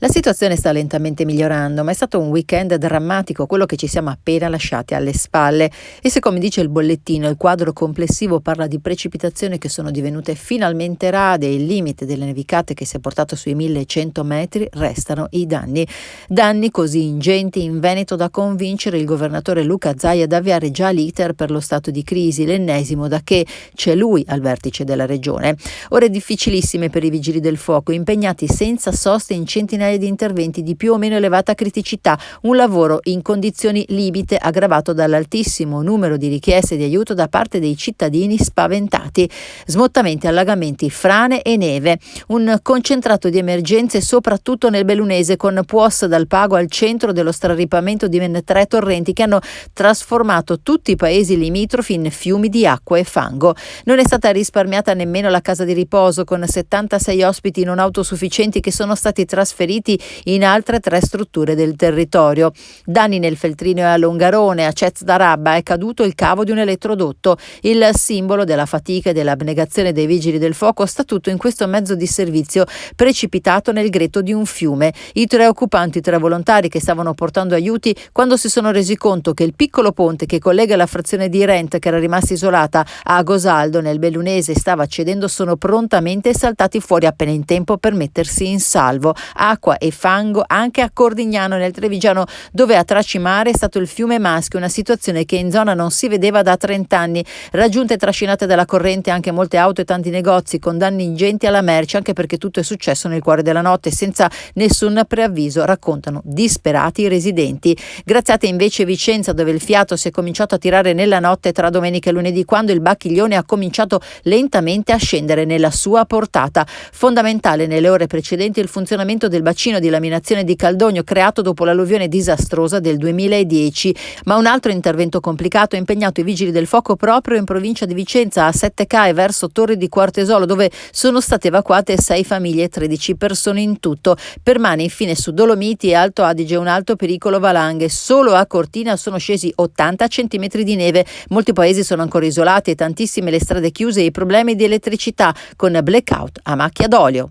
La situazione sta lentamente migliorando, ma è stato un weekend drammatico quello che ci siamo appena lasciati alle spalle. E se, come dice il bollettino, il quadro complessivo parla di precipitazioni che sono divenute finalmente rade e il limite delle nevicate che si è portato sui 1100 metri, restano i danni. Danni così ingenti in Veneto da convincere il governatore Luca Zaia ad avviare già l'iter per lo stato di crisi, l'ennesimo da che c'è lui al vertice della regione. Ore difficilissime per i vigili del fuoco, impegnati senza sosta in centinaia di interventi di più o meno elevata criticità, un lavoro in condizioni limite aggravato dall'altissimo numero di richieste di aiuto da parte dei cittadini spaventati. Smottamenti, allagamenti, frane e neve, un concentrato di emergenze soprattutto nel bellunese, con Puos dal Pago al centro dello straripamento di ben 3 torrenti che hanno trasformato tutti i paesi limitrofi in fiumi di acqua e fango. Non è stata risparmiata nemmeno la casa di riposo, con 76 ospiti non autosufficienti che sono stati trasferiti in altre 3 strutture del territorio. Danni nel Feltrino e a Longarone, a Cez d'Arabba è caduto il cavo di un elettrodotto. Il simbolo della fatica e dell'abnegazione dei vigili del fuoco sta tutto in questo mezzo di servizio precipitato nel greto di un fiume. I 3 occupanti, 3 volontari che stavano portando aiuti, quando si sono resi conto che il piccolo ponte che collega la frazione di Rent, che era rimasta isolata, a Gosaldo nel bellunese stava cedendo, sono prontamente saltati fuori appena in tempo per mettersi in salvo. Acqua e fango anche a Cordignano nel Trevigiano, dove a tracimare è stato il fiume Maschio, una situazione che in zona non si vedeva da 30 anni. Raggiunte e trascinate dalla corrente anche molte auto e tanti negozi, con danni ingenti alla merce, anche perché tutto è successo nel cuore della notte senza nessun preavviso, raccontano disperati i residenti. Graziate invece Vicenza, dove il fiato si è cominciato a tirare nella notte tra domenica e lunedì, quando il Bacchiglione ha cominciato lentamente a scendere nella sua portata. Fondamentale nelle ore precedenti il funzionamento del bacino di laminazione di Caldogno, creato dopo l'alluvione disastrosa del 2010, ma un altro intervento complicato ha impegnato i vigili del fuoco proprio in provincia di Vicenza, a 7K e verso Torri di Quartesolo, dove sono state evacuate 6 famiglie e 13 persone in tutto. Permane infine su Dolomiti e Alto Adige un alto pericolo valanghe. Solo a Cortina sono scesi 80 centimetri di neve. Molti paesi sono ancora isolati e tantissime le strade chiuse e i problemi di elettricità, con blackout a macchia d'olio.